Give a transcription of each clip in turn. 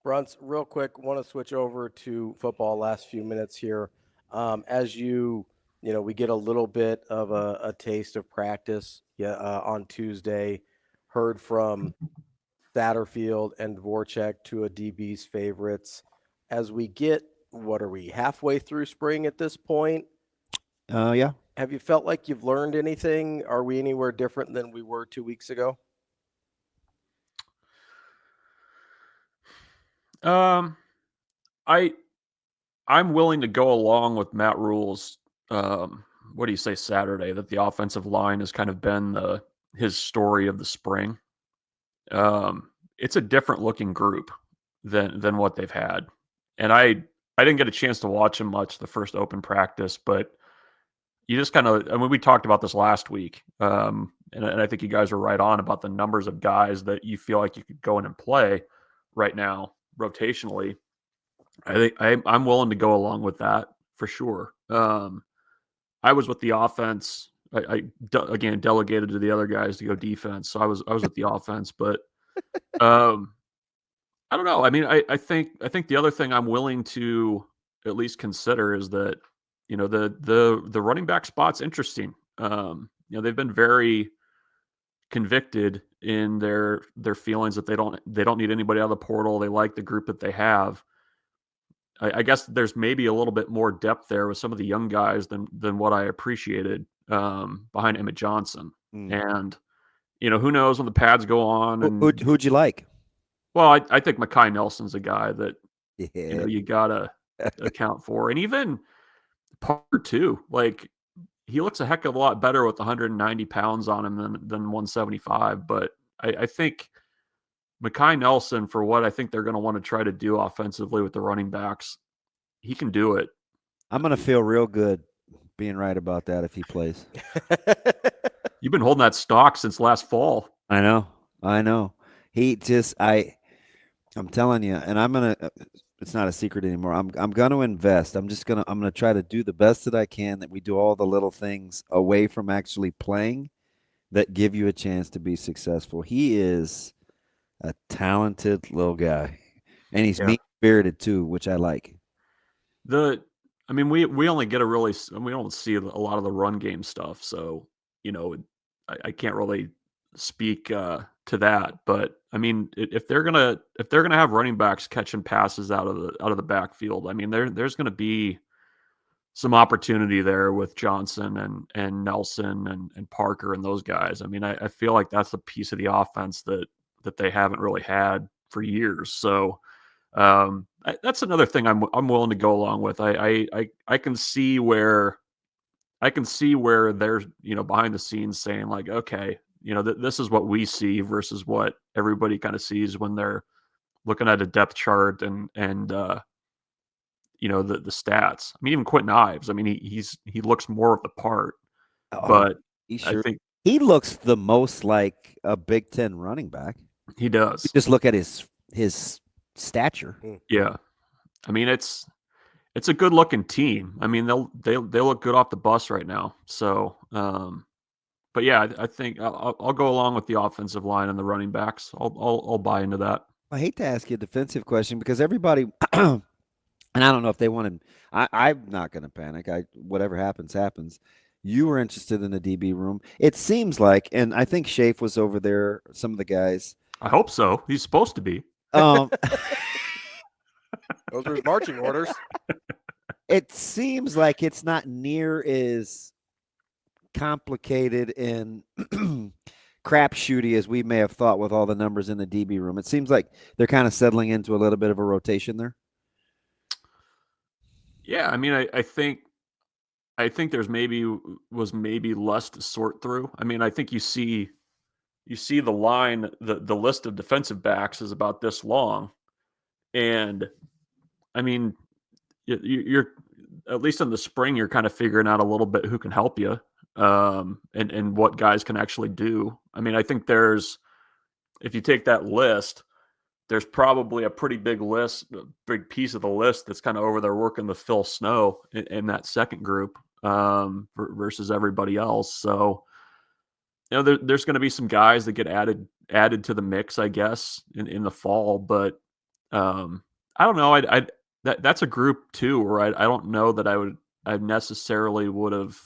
Bruntz, real quick, want to switch over to football last few minutes here. As we get a little bit of a taste of practice on Tuesday, heard from Satterfield and Dvoracek, two of DB's favorites. As we get, what are we, halfway through spring at this point? Yeah. Have you felt like you've learned anything? Are we anywhere different than we were 2 weeks ago? Um, I I'm willing to go along with Matt Rhule's what do you say Saturday that the offensive line has kind of been his story of the spring. It's a different looking group than what they've had, and I didn't get a chance to watch them much the first open practice, but you just kind of, I mean, we talked about this last week, and I think you guys are right on about the numbers of guys that you feel like you could go in and play right now rotationally. I think I'm willing to go along with that for sure. I was with the offense. Again delegated to the other guys to go defense, so I was with the offense. But I don't know. I mean, I think the other thing I'm willing to at least consider is that the running back spot's interesting. They've been very convicted in their feelings that they don't need anybody out of the portal. They like the group that they have. I guess there's maybe a little bit more depth there with some of the young guys than what I appreciated behind Emmett Johnson. And who knows when the pads go on. And Who'd you like? well, I think Mekhi Nelson's a guy that Yeah. you gotta account for, and even Parker too. Like he looks a heck of a lot better with 190 pounds on him than 175. But I think Mekhi Nelson, for what I think they're going to want to try to do offensively with the running backs, he can do it. I'm going to feel real good being right about that if he plays. You've been holding that stock since last fall. I know. He just, I'm telling you, and I'm going to, it's not a secret anymore. I'm going to invest. I'm going to try to do the best that I can, that we do all the little things away from actually playing that give you a chance to be successful. He is a talented little guy, and he's mean-spirited too, which I like. I mean, we only get we don't see a lot of the run game stuff, so I can't really speak to that. But I mean, if they're gonna have running backs catching passes out of the backfield, I mean, there's gonna be some opportunity there with Johnson and Nelson and Parker and those guys. I mean, I feel like that's a piece of the offense that they haven't really had for years. So that's another thing I'm willing to go along with. I can see where they're behind the scenes saying like, okay, this is what we see versus what everybody kind of sees when they're looking at a depth chart and the stats. I mean, even Quentin Ives. I mean, he looks more of the part, but I think he looks the most like a Big Ten running back. He does. You just look at his stature. Yeah, I mean it's a good looking team. I mean they look good off the bus right now. So, but yeah, I think I'll go along with the offensive line and the running backs. I'll buy into that. I hate to ask you a defensive question because everybody, and I don't know if they want to. I'm not going to panic. Whatever happens, happens. You were interested in the DB room. It seems like, and I think Shafe was over there. Some of the guys. I hope so. He's supposed to be. Those are his marching orders. It seems like it's not near as complicated and crapshooty as we may have thought with all the numbers in the DB room. It seems like they're kind of settling into a little bit of a rotation there. Yeah, I mean, I think there's maybe less to sort through. I mean, I think you see the line, the list of defensive backs is about this long, and I mean, you're at least in the spring, you're kind of figuring out a little bit who can help you, and what guys can actually do. I mean, I think if you take that list, there's probably a pretty big piece of the list that's kind of over there working with Phil Snow in that second group versus everybody else. So, there's going to be some guys that get added to the mix, I guess, in the fall. But I don't know. That's a group too where I don't know that I necessarily would have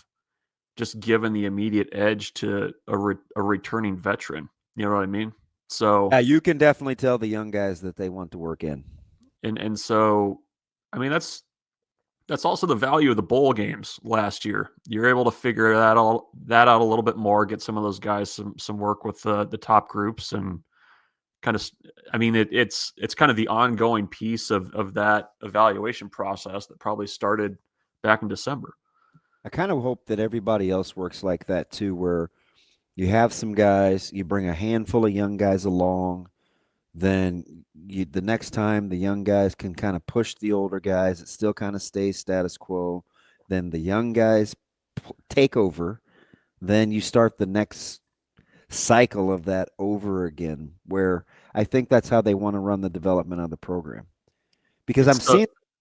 just given the immediate edge to a returning veteran. You know what I mean? So Yeah, you can definitely tell the young guys that they want to work in. and so, I mean, that's also the value of the bowl games last year. You're able to figure that out a little bit more, get some of those guys some work with the top groups, and kind of. I mean, it's kind of the ongoing piece of that evaluation process that probably started back in December. I kind of hope that everybody else works like that too, where you have some guys, you bring a handful of young guys along, then the next time the young guys can kind of push the older guys, it still kind of stays status quo. Then the young guys take over. Then you start the next cycle of that over again, where I think that's how they want to run the development of the program. Because It's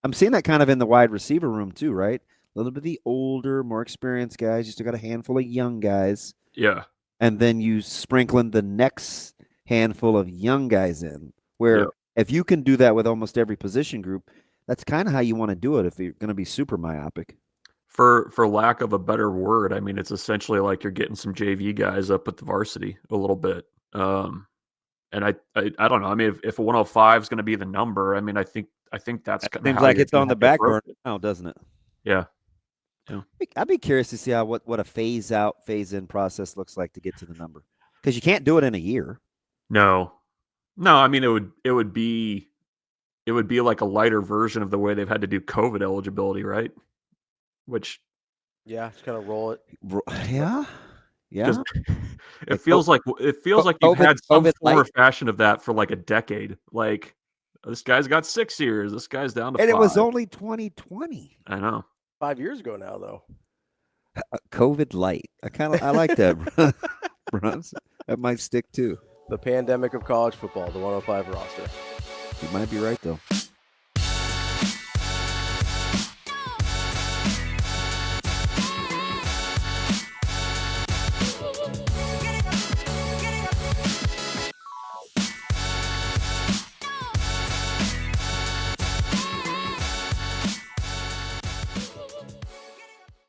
I'm seeing that kind of in the wide receiver room too, right? A little bit of the older, more experienced guys. You still got a handful of young guys. yeah, And then you sprinkle in the next handful of young guys in, yeah. where if you can do that with almost every position group, that's kind of how you want to do it if you're going to be super myopic. For lack of a better word, I mean, it's essentially like you're getting some JV guys up at the varsity a little bit. And I don't know. I mean, if a 105 is going to be the number, I mean, I think that's kind of Seems how like you're it's gonna on the have to back approach burner it. now, doesn't it? Yeah. I'd be curious to see what a phase out, phase in process looks like to get to the number, because you can't do it in a year. No. I mean, it would be like a lighter version of the way they've had to do COVID eligibility, right? Which Yeah, just kind of roll it. Yeah, because yeah. it Like feels like you've COVID, had some COVID form light, or fashion of that for like a decade. Like this guy's got 6 years, this guy's down to and 5. it was only 2020. I know. 5 years ago now, though. COVID light. I like that, Bruntz. That might stick too. The pandemic of college football, the 105 roster. You might be right though.